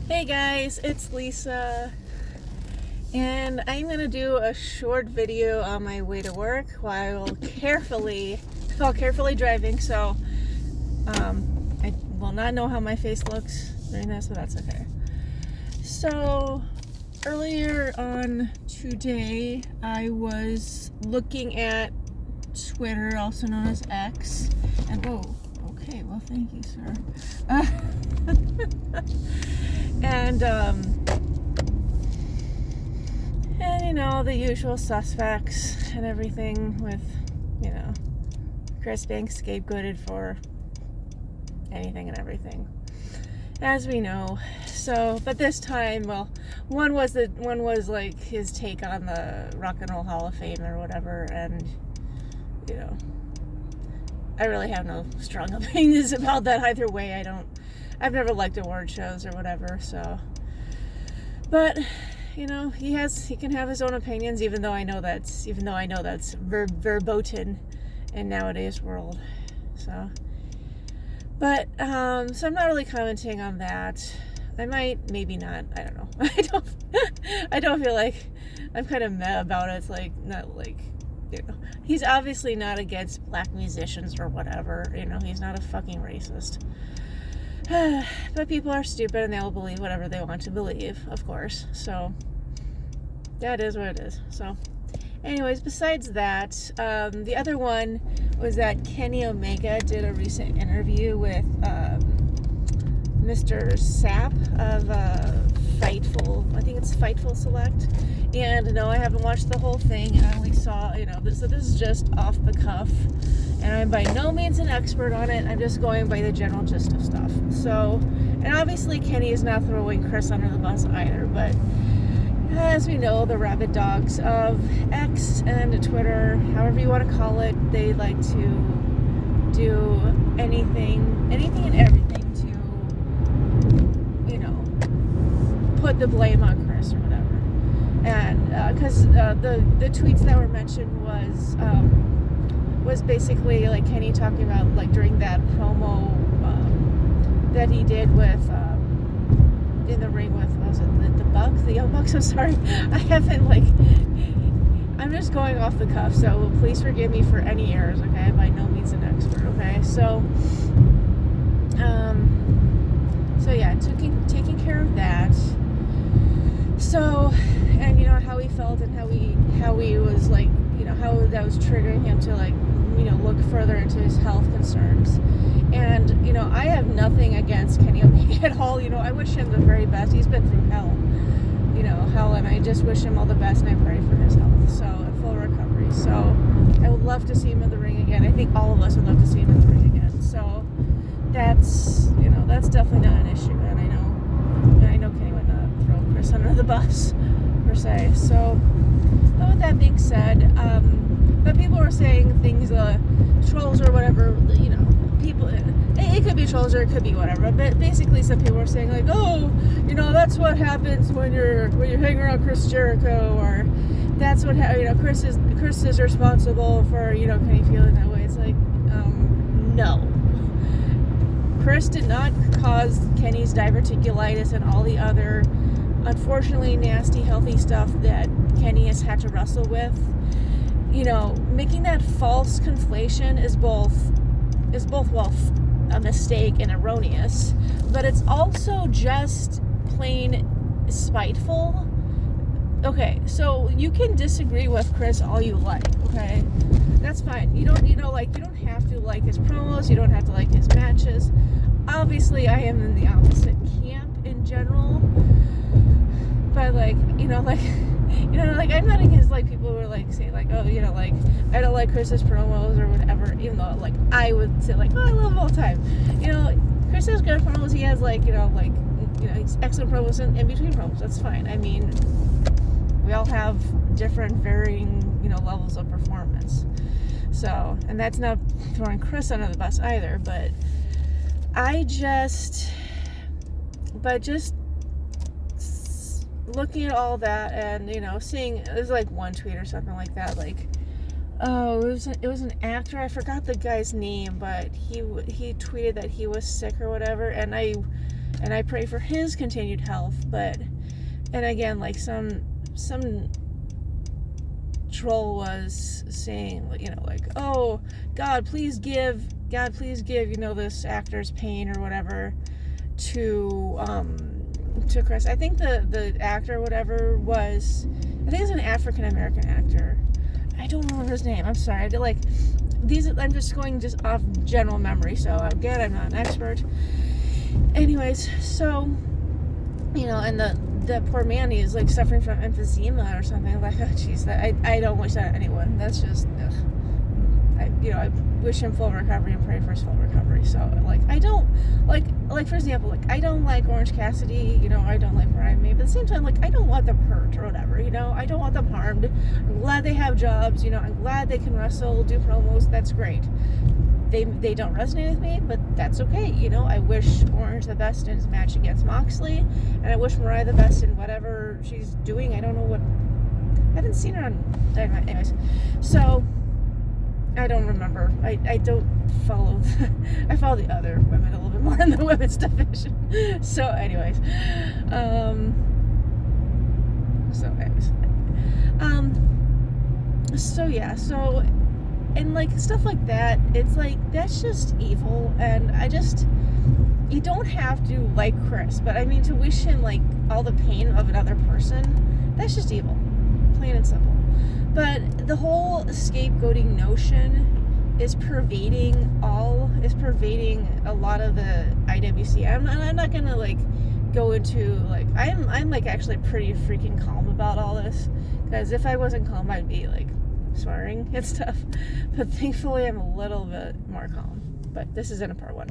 Hey guys, it's Lisa, and I'm gonna do a short video on my way to work while carefully driving. So, I will not know how my face looks during this, but that's okay. So, earlier on today, I was looking at Twitter, also known as X, and okay, well, thank you, sir. And you know, the usual suspects and everything with, Chris being scapegoated for anything and everything, as we know. So, but this time, well, one was like his take on the Rock and Roll Hall of Fame or whatever, and I really have no strong opinions about that either way. I've never liked award shows or whatever, so. But, he can have his own opinions, even though I know that's verboten in nowadays world. So, but, so I'm not really commenting on that. I might, maybe not, I don't know. I don't feel like I'm kind of meh about it. It's like, not like, he's obviously not against black musicians or whatever, he's not a fucking racist. But people are stupid and they'll believe whatever they want to believe, of course. So that is what it is. So anyways, besides that, the other one was that Kenny Omega did a recent interview with Mr. Sapp of Fightful. I think it's Fightful Select. And no, I haven't watched the whole thing. I only saw, so this is just off the cuff. And I'm by no means an expert on it. I'm just going by the general gist of stuff. So, and obviously Kenny is not throwing Chris under the bus either. But as we know, the rabid dogs of X and Twitter, however you want to call it, they like to do anything and everything to, put the blame on Chris or whatever. And because the tweets that were mentioned was basically like Kenny talking about like during that promo that he did with in the ring with, what was it, the Young Bucks? I'm sorry, I'm just going off the cuff, so please forgive me for any errors, okay? I'm by no means an expert, okay? So yeah, taking care of that. So, and how he felt and how he was like, how that was triggering him to like, look further into his health concerns. And, I have nothing against Kenny Omega at all. I wish him the very best. He's been through hell, and I just wish him all the best and I pray for his health. So, and full recovery. So, I would love to see him in the ring again. I think all of us would love to see him in the ring again. So, that's definitely not an issue. And I know Kenny would not throw Chris under the bus, per se. So, but with that being said, but people were saying things, trolls or whatever, people, it could be trolls or it could be whatever, but basically some people were saying like, oh, that's what happens when you're hanging around Chris Jericho, or that's what, Chris is responsible for, Kenny feeling that way. It's like, no. Chris did not cause Kenny's diverticulitis and all the other, unfortunately, nasty, healthy stuff that Kenny has had to wrestle with. Making that false conflation is both a mistake and erroneous, but it's also just plain spiteful. Okay, so you can disagree with Chris all you like, okay? That's fine. You don't have to like his promos, you don't have to like his matches. Obviously, I am in the opposite camp in general, but I'm not against like people who are like saying like, oh, I don't like Chris's promos or whatever, even though like I would say like, oh, I love him all the time. Chris has good promos. He has he's excellent promos in between promos. That's fine. I mean, we all have different varying levels of performance. So, and that's not throwing Chris under the bus either, but just looking at all that and, seeing, there's like one tweet or something like that, like, oh, it was an actor, I forgot the guy's name, but he tweeted that he was sick or whatever, and and I pray for his continued health. But, and again, like some troll was saying, you know, like, oh, God please give, you know, this actor's pain or whatever to Chris. I think the actor, whatever, was, I think it's an African American actor. I don't remember his name. I'm sorry. I did like these. I'm just going just off general memory. So again, I'm not an expert. Anyways, so you know, and the poor man, he's like suffering from emphysema or something. Like, oh jeez, I don't wish that on anyone. That's just, ugh. I wish him full recovery and pray for his full recovery. So like, I don't like for example, like I don't like Orange Cassidy. You know, I don't like Mariah May. But at the same time, like I don't want them hurt or whatever. You know, I don't want them harmed. I'm glad they have jobs. You know, I'm glad they can wrestle, do promos. That's great. They don't resonate with me, but that's okay. You know, I wish Orange the best in his match against Moxley, and I wish Mariah the best in whatever she's doing. I don't know what. I haven't seen her on Dynamite. Anyways, so I don't remember. I don't follow. I follow the other women a little bit more in the women's division. So, anyways, so yeah, so. And like stuff like that, it's like that's just evil, and you don't have to like Chris, but I mean to wish him like all the pain of another person, that's just evil, plain and simple. But the whole scapegoating notion is pervading a lot of the IWC. I'm not gonna like go into like I'm like actually pretty freaking calm about all this, because if I wasn't calm, I'd be like swearing and stuff, but thankfully I'm a little bit more calm. But this is in a part 1.